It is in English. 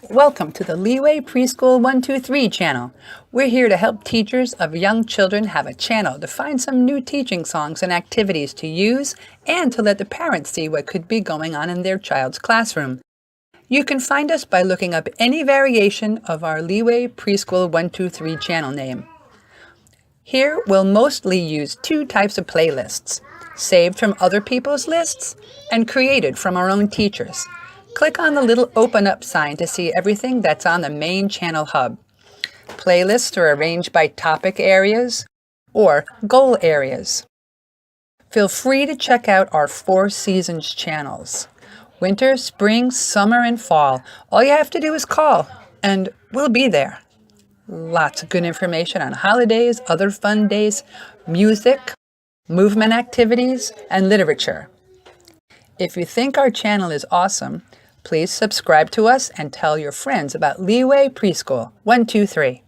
Welcome to the Leeway Preschool123 channel. We're here to help teachers of young children have a channel to find some new teaching songs and activities to use and to let the parents see what could be going on in their child's classroom. You can find us by looking up any variation of our Leeway Preschool123 channel name. Here we'll mostly use two types of playlists, saved from other people's lists and created from our own teachers. Click on the little open up sign to see everything that's on the main channel hub. Playlists are arranged by topic areas or goal areas. Feel free to check out our 4 seasons channels. Winter, spring, summer, and fall. All you have to do is call, and we'll be there. Lots of good information on holidays, other fun days, music, movement activities, and literature. If you think our channel is awesome, please subscribe to us and tell your friends about Leeway Preschool 123.